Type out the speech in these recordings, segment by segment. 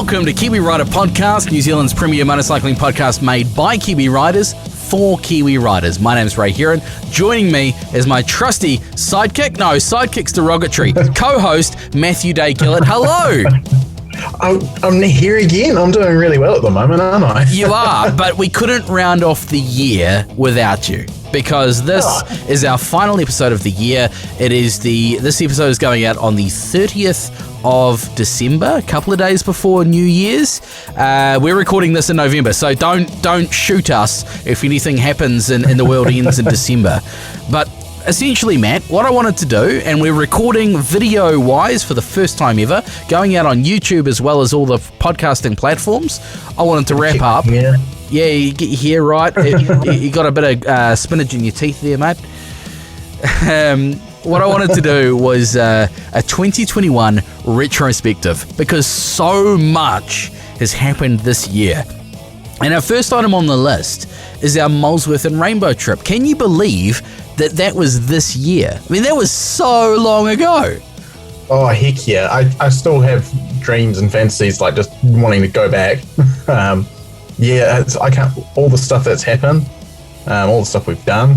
Welcome to Kiwi Rider Podcast, New Zealand's premier motorcycling podcast made by Kiwi Riders for Kiwi Riders. My name's Ray Heron. Joining me is my trusty sidekick, no, sidekick's derogatory, co-host Matthew Day Gillett. Hello! I'm here again. I'm doing really well at the moment, aren't I? You are, but we couldn't round off the year without you, because this is our final episode of the year. This episode is going out on the 30th of December, a couple of days before New Year's. We're recording this in November, so don't shoot us if anything happens and the world ends in December. But essentially, Matt, what I wanted to do, and we're recording video-wise for the first time ever, going out on YouTube as well as all the podcasting platforms. I wanted to wrap up. Yeah, you get your hair right. You got a bit of spinach in your teeth there, mate. What I wanted to do was a 2021 retrospective, because so much has happened this year. And our first item on the list is our Molesworth and Rainbow trip. Can you believe that was this year? I mean, that was so long ago. Oh, heck yeah. I still have dreams and fantasies, like just wanting to go back. All the stuff that's happened, all the stuff we've done.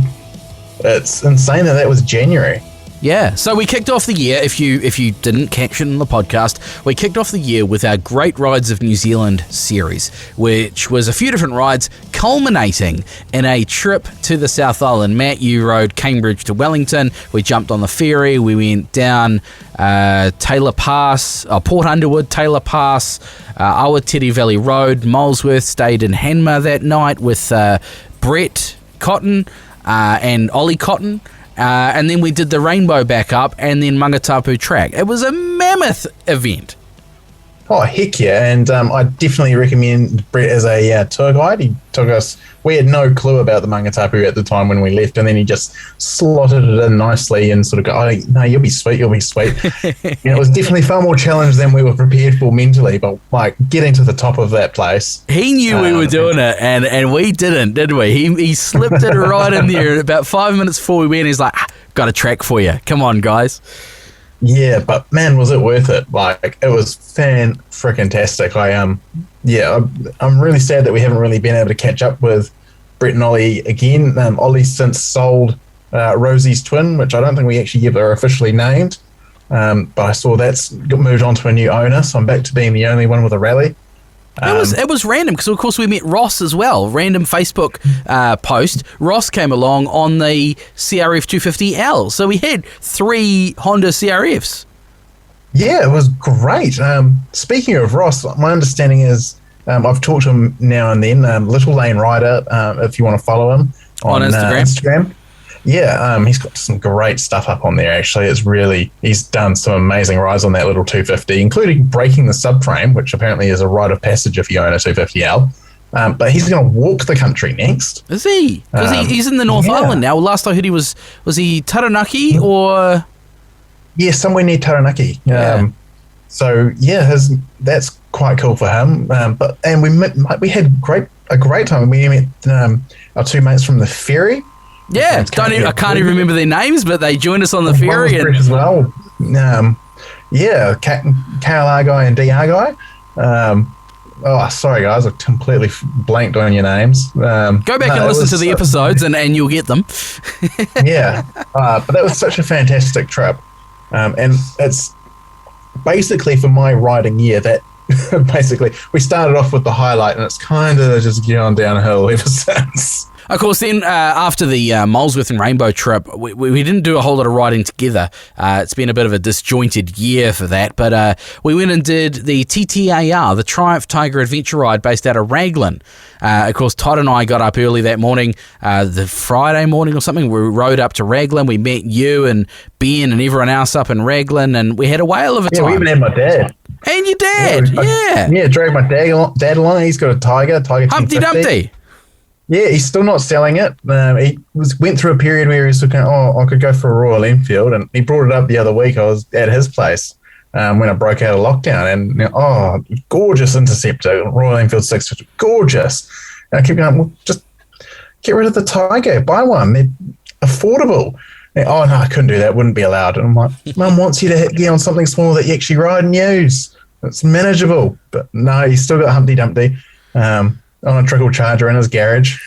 It's insane that was January. Yeah, so we kicked off the year, if you didn't catch it in the podcast, we kicked off the year with our Great Rides of New Zealand series, which was a few different rides culminating in a trip to the South Island. Matt, you rode Cambridge to Wellington, we jumped on the ferry, we went down Taylor Pass, Port Underwood, Taylor Pass, Awatiri Valley Road, Molesworth, stayed in Hanmer that night with Brett Cotton and Ollie Cotton. And then we did the Rainbow back up and then Mangatapu track. It was a mammoth event. Oh, heck yeah. And I definitely recommend Brett as a tour guide. He took us, we had no clue about the Mangatapu at the time when we left, and then he just slotted it in nicely and sort of go, oh, no, you'll be sweet. It was definitely far more challenge than we were prepared for mentally, but like getting to the top of that place. He knew we were doing it, and we didn't, did we? He slipped it right in there. About 5 minutes before we went, he's like, got a track for you. Come on, guys. Yeah, but man, was it worth it? Like, it was fan-frickin-tastic. I'm really sad that we haven't really been able to catch up with Brett and Ollie again. Ollie's since sold Rosie's twin, which I don't think we actually ever officially named. But I saw that's got moved on to a new owner, so I'm back to being the only one with a rally. It was random, because of course we met Ross as well. Random Facebook post. Ross came along on the CRF 250L. So we had 3 Honda CRFs. Yeah, it was great. Speaking of Ross, my understanding is I've talked to him now and then. Little Lane Rider, if you want to follow him on Instagram. Yeah, he's got some great stuff up on there, actually. He's done some amazing rides on that little 250, including breaking the subframe, which apparently is a rite of passage if you own a 250L. But he's going to walk the country next. Is he? Because he's in the North Island now. Last I heard he was he Taranaki or? Yeah, somewhere near Taranaki. Yeah. That's quite cool for him. We had a great time. We met our 2 mates from the ferry. Yeah, I can't even remember their names, but they joined us on the ferry. And as well. KLR guy and DR guy. Sorry guys, I completely blanked on your names. Go back and listen to the episodes and you'll get them. Yeah, but that was such a fantastic trip. And it's basically for my riding year that basically we started off with the highlight and it's kind of just gone downhill ever since. Of course, then after the Molesworth and Rainbow trip, we didn't do a whole lot of riding together. It's been a bit of a disjointed year for that, but we went and did the TTAR, the Triumph Tiger Adventure Ride, based out of Raglan. Of course, Todd and I got up early that morning, the Friday morning or something. We rode up to Raglan. We met you and Ben and everyone else up in Raglan, and we had a whale of a time. Yeah, we even had my dad. And your dad, yeah. Yeah, dragged my dad along. He's got a Tiger Humpty Dumpty. Yeah, he's still not selling it. He went through a period where he was looking, I could go for a Royal Enfield, and he brought it up the other week. I was at his place when I broke out of lockdown, and gorgeous Interceptor, Royal Enfield 650, gorgeous. And I kept going, well, just get rid of the Tiger, buy one. They're affordable. And, no, I couldn't do that. Wouldn't be allowed. And I'm like, Mum wants you to get on something small that you actually ride and use. it's manageable. But no, he's still got Humpty Dumpty on a trickle charger in his garage.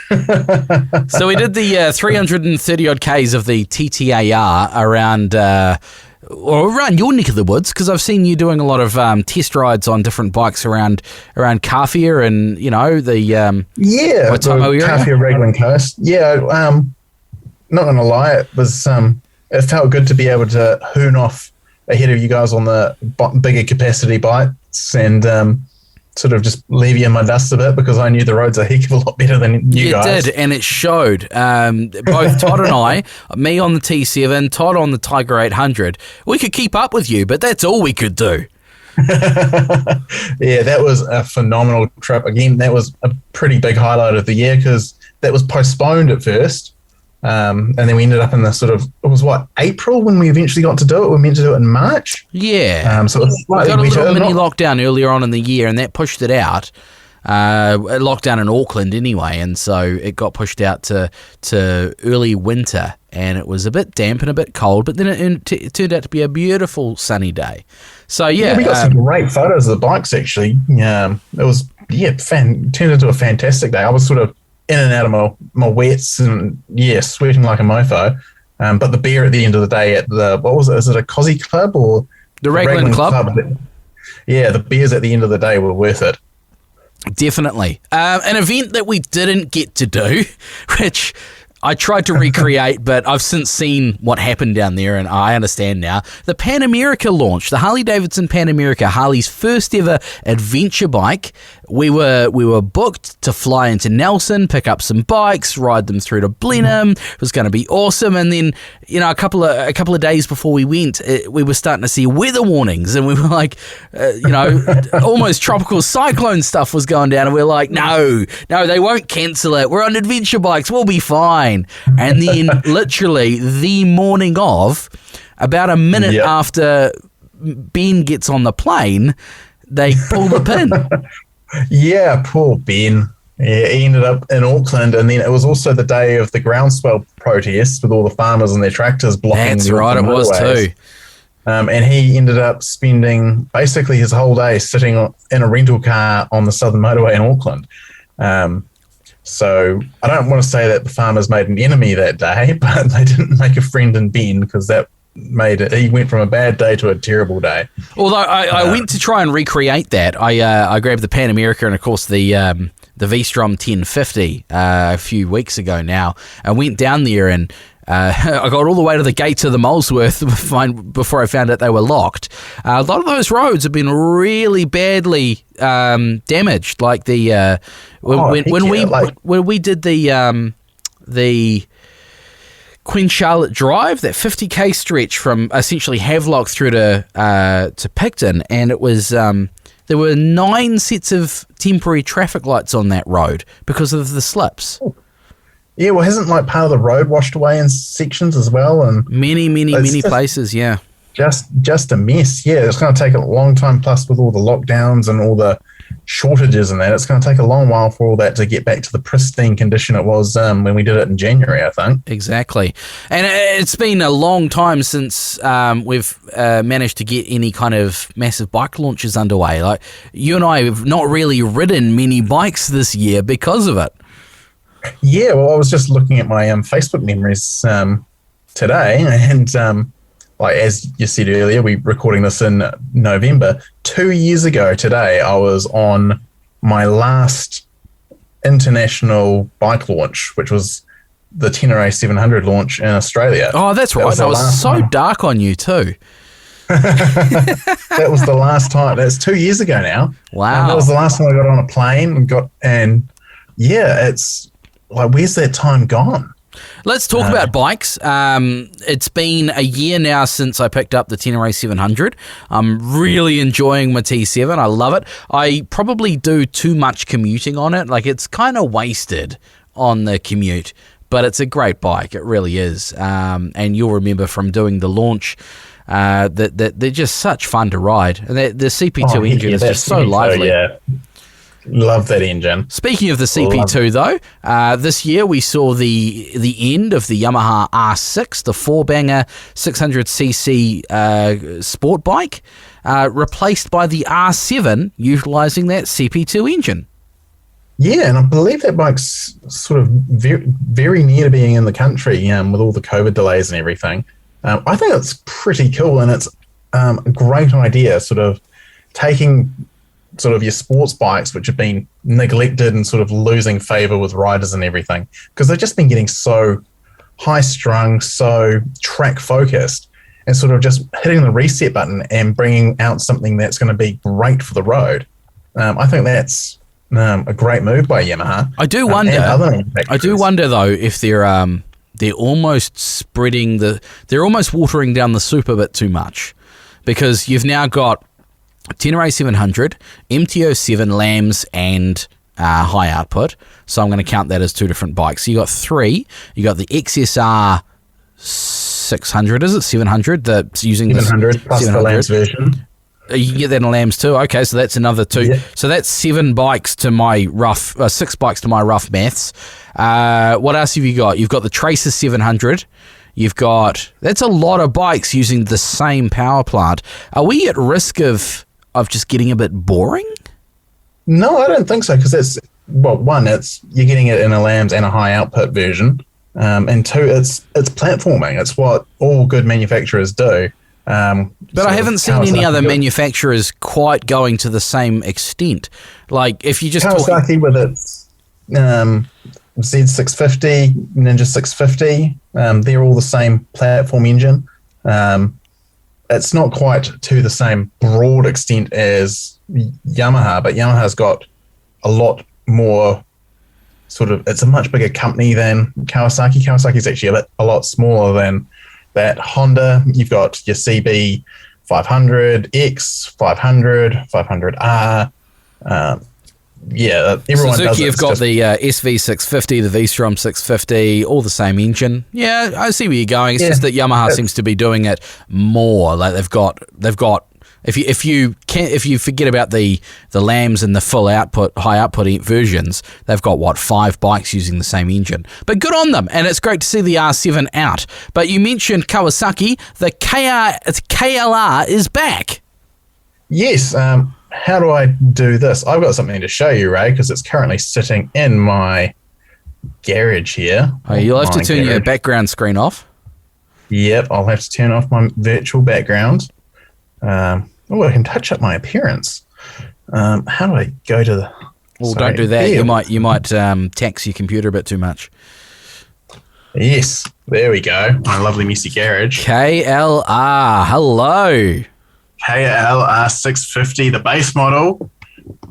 So we did the 330 odd Ks of the TTAR around your neck of the woods, because I've seen you doing a lot of test rides on different bikes around Kawhia and, you know, the Kawhia Raglan Coast. Yeah, not gonna lie, it was it felt good to be able to hoon off ahead of you guys on the bigger capacity bikes and sort of just leave you in my dust a bit, because I knew the roads a heck of a lot better than you guys. You did, and it showed. Both Todd and I, me on the T7, Todd on the Tiger 800, we could keep up with you, but that's all we could do. Yeah, that was a phenomenal trip. Again, that was a pretty big highlight of the year, because that was postponed at first. And then we ended up in the sort of, it was April when we eventually got to do it? We were meant to do it in March. Yeah. So it was slightly we got a little mini lockdown earlier on in the year, and that pushed it out. Lockdown in Auckland anyway, and so it got pushed out to early winter, and it was a bit damp and a bit cold, but then it turned out to be a beautiful sunny day. So yeah, we got some great photos of the bikes actually. It was turned into a fantastic day. I was sort of in and out of my wets and sweating like a mofo. But the beer at the end of the day at the, what was it? Is it a Cosy Club or the Raglan Club? Yeah, the beers at the end of the day were worth it. Definitely. An event that we didn't get to do, which I tried to recreate, but I've since seen what happened down there, and I understand now. The Pan America launch, the Harley-Davidson Pan America, Harley's first ever adventure bike. We were booked to fly into Nelson, pick up some bikes, ride them through to Blenheim. It was going to be awesome. And then, you know, a couple of days before we went, we were starting to see weather warnings, and we were like, almost tropical cyclone stuff was going down, and we were like, no, they won't cancel it. We're on adventure bikes. We'll be fine. And then literally the morning of, about a minute after Ben gets on the plane, they pull the pin. Yeah, poor Ben. Yeah, he ended up in Auckland, and then it was also the day of the groundswell protests with all the farmers and their tractors blocking. That's right, it was too. And he ended up spending basically his whole day sitting in a rental car on the Southern Motorway in Auckland. So I don't want to say that the farmers made an enemy that day, but they didn't make a friend in Ben, because that made it. He went from a bad day to a terrible day. Although I went to try and recreate that. I grabbed the Pan America and of course the V-Strom 1050 a few weeks ago now, and went down there, and I got all the way to the gates of the Molesworth before I found out they were locked. A lot of those roads have been really badly damaged. Like the when we did the Queen Charlotte Drive, that 50k stretch from essentially Havelock through to Picton, and it was there were 9 sets of temporary traffic lights on that road because of the slips. Oh. Yeah, well, hasn't like part of the road washed away in sections as well, and many places, yeah. Just a mess. Yeah, it's going to take a long time. Plus, with all the lockdowns and all the shortages and that, it's going to take a long while for all that to get back to the pristine condition it was when we did it in January, I think. Exactly, and it's been a long time since we've managed to get any kind of massive bike launches underway. Like you and I have not really ridden many bikes this year because of it. Yeah, well, I was just looking at my Facebook memories today, and like as you said earlier, we're recording this in November. 2 years ago today, I was on my last international bike launch, which was the T7Adventures launch in Australia. Oh, that's right. That was so dark on you too. That was the last time. That's 2 years ago now. Wow. That was the last time I got on a plane and it's like, where's that time gone? Let's talk about bikes. It's been a year now since I picked up the T700. I'm really enjoying my T7. I love it. I probably do too much commuting on it. Like, it's kind of wasted on the commute, but it's a great bike. It really is. And you'll remember from doing the launch that they're just such fun to ride. And the CP2 engine is just so lively. Yeah. Love that engine. Speaking of the CP2, though, this year we saw the end of the Yamaha R6, the four-banger 600cc sport bike, replaced by the R7, utilising that CP2 engine. Yeah, and I believe that bike's sort of very, very near to being in the country with all the COVID delays and everything. I think it's pretty cool, and it's a great idea, sort of taking sort of your sports bikes, which have been neglected and sort of losing favour with riders and everything, because they've just been getting so high-strung, so track-focused, and sort of just hitting the reset button and bringing out something that's going to be great for the road. I think that's a great move by Yamaha. I do wonder though if they're almost they're almost watering down the soup a bit too much, because you've now got Tenere 700, MT-07 Lambs, and high output. So I'm going to count that as two different bikes. So you got three. You got the XSR 600, is it 700? That's using 700 plus 700. The Lambs version. You can get that in Lambs too. Okay, so that's another two. Yeah. So that's 6 bikes to my rough maths. What else have you got? You've got the Tracer 700. That's a lot of bikes using the same power plant. Are we at risk of just getting a bit boring? No, I don't think so, because you're getting it in a Lambs and a high output version, and two, it's platforming. It's what all good manufacturers do. But I haven't seen any other manufacturers quite going to the same extent. Like, if you just Kawasaki with its Z650, Ninja 650, they're all the same platform engine. It's not quite to the same broad extent as Yamaha, but Yamaha's got a lot more it's a much bigger company than Kawasaki. Kawasaki's actually a lot smaller than that. Honda, you've got your CB 500X, 500, 500R. Everyone Suzuki, does it. You've got the SV650, the V-Strom 650, all the same engine. Yeah, I see where you're going. It's just that Yamaha seems to be doing it more. Like they've got. If you forget about the Lambs and the full output, high output versions, they've got 5 bikes using the same engine. But good on them, and it's great to see the R7 out. But you mentioned Kawasaki, the KLR is back. Yes. How do I do this? I've got something to show you, Ray, because it's currently sitting in my garage here. Oh, you'll have to turn your background screen off. Yep, I'll have to turn off my virtual background. I can touch up my appearance. How do I go to the... Well, don't do that. You might tax your computer a bit too much. Yes, there we go. My lovely messy garage. KLR, hello. KLR 650, the base model,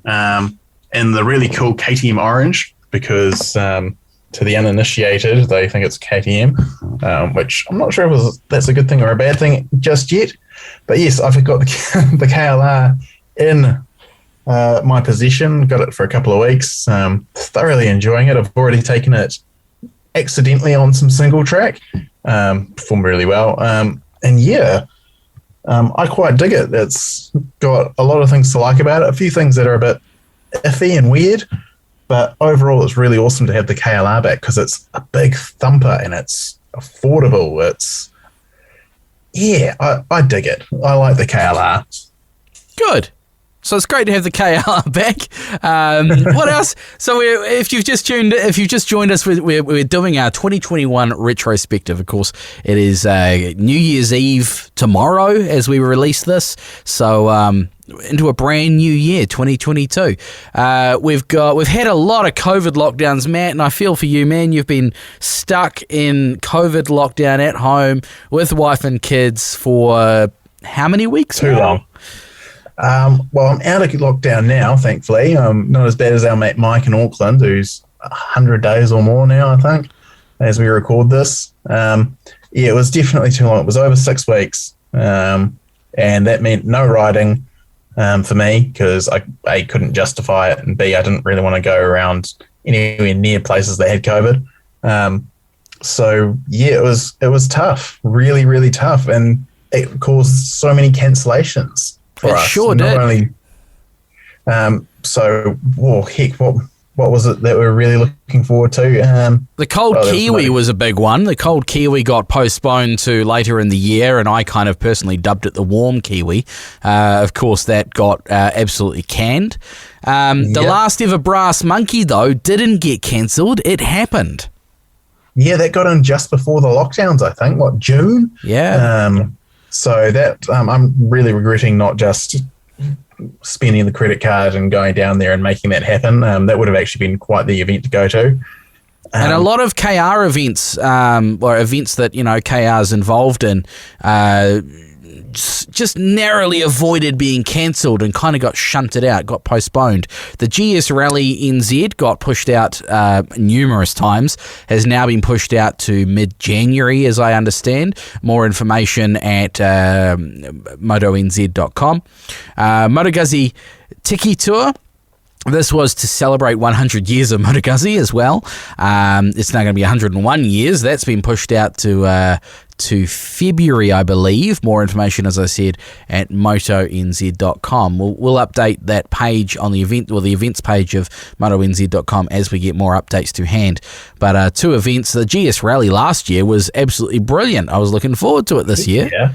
in the really cool KTM orange, because to the uninitiated, they think it's KTM, which I'm not sure if that's a good thing or a bad thing just yet. But yes, I've got the KLR in my possession. Got it for a couple of weeks. Thoroughly enjoying it. I've already taken it accidentally on some single track. Performed really well. I quite dig it. It's got a lot of things to like about it. A few things that are a bit iffy and weird. But overall, it's really awesome to have the KLR back, because it's a big thumper and it's affordable. I dig it. I like the KLR. Good. So it's great to have the KLR back. What else? So if you've just joined us, we're doing our 2021 retrospective. Of course, it is New Year's Eve tomorrow as we release this. So into a brand new year, 2022. We've had a lot of COVID lockdowns, Matt, and I feel for you, man. You've been stuck in COVID lockdown at home with wife and kids for how many weeks? Too long. Well, I'm out of lockdown now, thankfully. Not as bad as our mate Mike in Auckland, who's 100 days or more now, I think, as we record this. It was definitely too long. It was over 6 weeks, and that meant no riding for me, because I couldn't justify it, and B, I didn't really want to go around anywhere near places that had COVID. It was tough, really, really tough, and it caused so many cancellations. It sure did. So, heck, what was it that we're really looking forward to? The Cold Kiwi was a big one. The Cold Kiwi got postponed to later in the year, and I kind of personally dubbed it the Warm Kiwi. Of course, that got absolutely canned. The last ever Brass Monkey, though, didn't get cancelled. It happened. Yeah, that got in just before the lockdowns, I think. June? Yeah. So that I'm really regretting not just spending the credit card and going down there and making that happen. That would have actually been quite the event to go to. And a lot of KR events, or events that, KR's involved in, just narrowly avoided being cancelled and kind of got shunted out, got postponed. The GS Rally NZ got pushed out numerous times, has now been pushed out to mid-January, as I understand. More information at motonz.com. Moto Guzzi Tiki Tour. This was to celebrate 100 years of Moto Guzzi as well. It's now going to be 101 years. That's been pushed out to February, I believe. More information, as I said, at motonz.com. We'll update that page on the event, or the events page of motonz.com, as we get more updates to hand. But two events. The GS Rally last year was absolutely brilliant. I was looking forward to it this year. Yeah.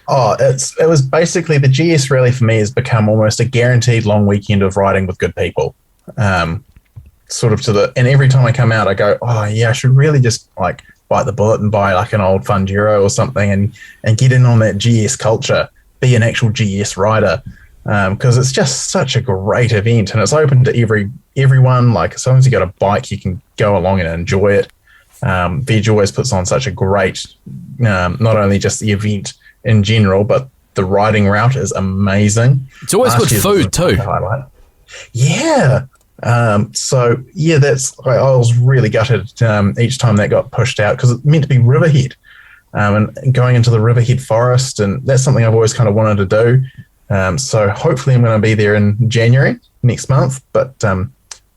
Oh, it was basically, the GS Rally for me has become almost a guaranteed long weekend of riding with good people. And every time I come out, I go, oh yeah, I should really just bite the bullet and buy an old Funduro or something and get in on that GS culture, be an actual GS rider. Because it's just such a great event, and it's open to everyone. As long as you got a bike, you can go along and enjoy it. Veg always puts on such a great, not only just the event in general, but the riding route is amazing. It's always good food too. Highlight. Yeah. I was really gutted each time that got pushed out, because it's meant to be Riverhead, and going into the Riverhead forest, and that's something I've always kind of wanted to do. So hopefully I'm going to be there in January next month, but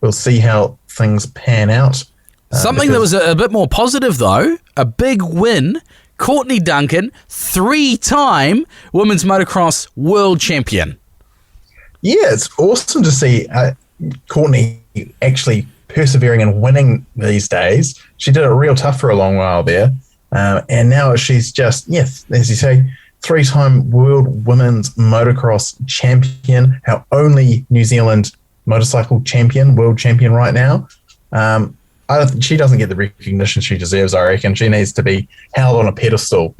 we'll see how things pan out. Something that was a bit more positive, though, a big win. Courtney Duncan, 3-time women's motocross world champion. Yeah, it's awesome to see Courtney actually persevering and winning these days. She did it real tough for a long while there. And now she's just, as you say, 3-time world women's motocross champion, our only New Zealand motorcycle champion, world champion right now. She doesn't get the recognition she deserves, I reckon. She needs to be held on a pedestal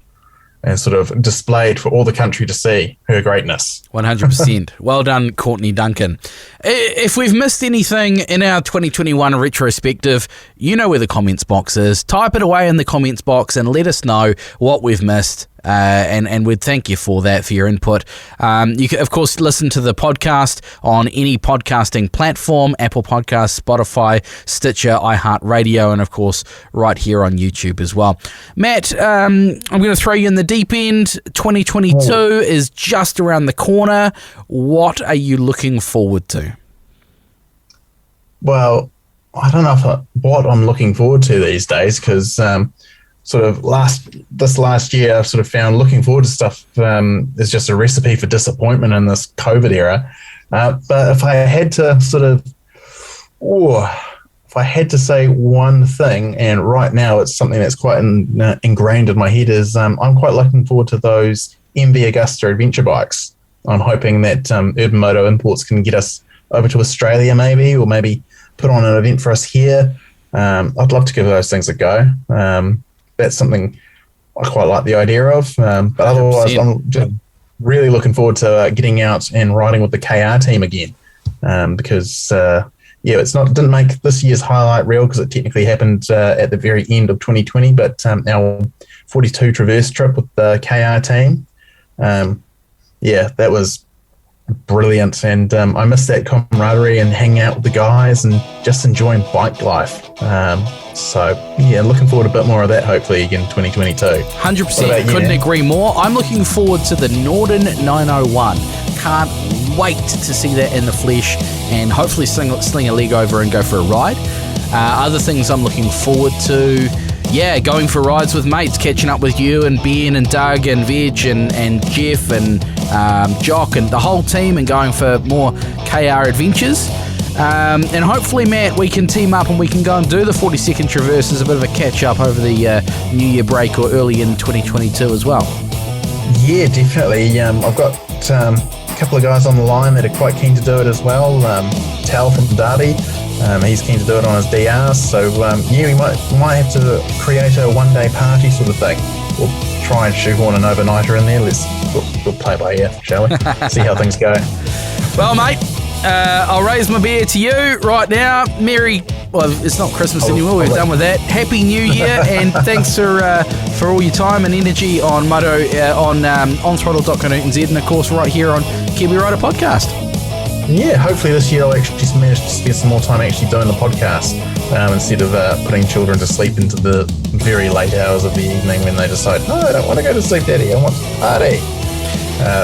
and sort of displayed for all the country to see her greatness. 100%. Well done, Courtney Duncan. If we've missed anything in our 2021 retrospective, you know where the comments box is. Type it away in the comments box and let us know what we've missed. And we'd thank you for that, for your input. You can, of course, listen to the podcast on any podcasting platform: Apple Podcasts, Spotify, Stitcher, iHeartRadio, and of course right here on YouTube as well. Matt, I'm going to throw you in the deep end. 2022 is just around the corner. What are you looking forward to? Well, I don't know what I'm looking forward to these days, because this last year, I've sort of found looking forward to stuff is just a recipe for disappointment in this COVID era. But if I had to say one thing, and right now it's something that's quite ingrained in my head, is I'm quite looking forward to those MV Augusta adventure bikes. I'm hoping that Urban Moto Imports can get us over to Australia or maybe put on an event for us here. I'd love to give those things a go. That's something I quite like the idea of. But otherwise, 100%. I'm just really looking forward to getting out and riding with the KR team again. Because didn't make this year's highlight reel, because it technically happened at the very end of 2020. But our 42 Traverse trip with the KR team, that was brilliant. And I miss that camaraderie and hanging out with the guys and just enjoying bike life. Looking forward to a bit more of that, hopefully, again, 2022. 100%. Couldn't agree more. I'm looking forward to the Norden 901. Can't wait to see that in the flesh and hopefully sling a leg over and go for a ride. Other things I'm looking forward to, yeah, going for rides with mates, catching up with you and Ben and Doug and Veg and Jeff and Jock and the whole team, and going for more KR adventures. And hopefully, Matt, we can team up and we can go and do the 40-second traverse as a bit of a catch-up over the New Year break or early in 2022 as well. Yeah, definitely. I've got a couple of guys on the line that are quite keen to do it as well. Tal from Derby, he's keen to do it on his DR. So, yeah, we might have to create a one-day party sort of thing. We'll try and shoehorn an overnighter in there. We'll play by ear, shall we? See how things go. Well, mate, I'll raise my beer to you right now. Well, it's not Christmas anymore. We're done with that. Happy New Year, and thanks for all your time and energy on Moto, on onthrottle.co.nz, and of course right here on Kiwi Rider Podcast. Yeah, hopefully this year I'll actually just manage to spend some more time actually doing the podcast instead of putting children to sleep into the very late hours of the evening when they decide, no, I don't want to go to sleep, Daddy, I want to party.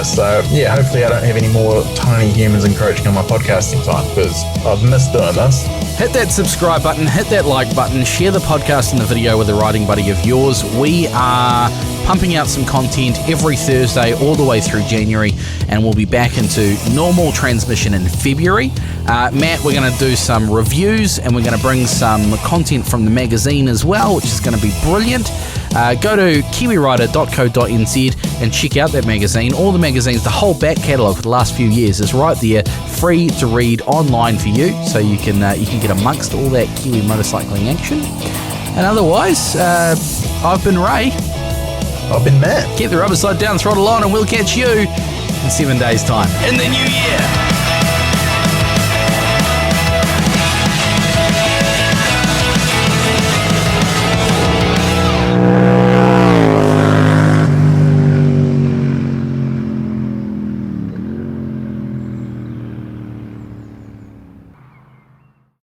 So, yeah, hopefully I don't have any more tiny humans encroaching on my podcasting time, because I've missed doing this. Hit that subscribe button, hit that like button, share the podcast and the video with a riding buddy of yours. We are pumping out some content every Thursday all the way through January, and we'll be back into normal transmission in February. Matt, we're going to do some reviews, and we're going to bring some content from the magazine as well, which is going to be brilliant. Go to kiwirider.co.nz and check out that magazine. All the magazines, the whole back catalogue for the last few years is right there, free to read online for you, so you can get amongst all that Kiwi motorcycling action. And otherwise, I've been Ray. I've been Matt. Keep the rubber side down, throttle on, and we'll catch you in 7 days' time in the new year.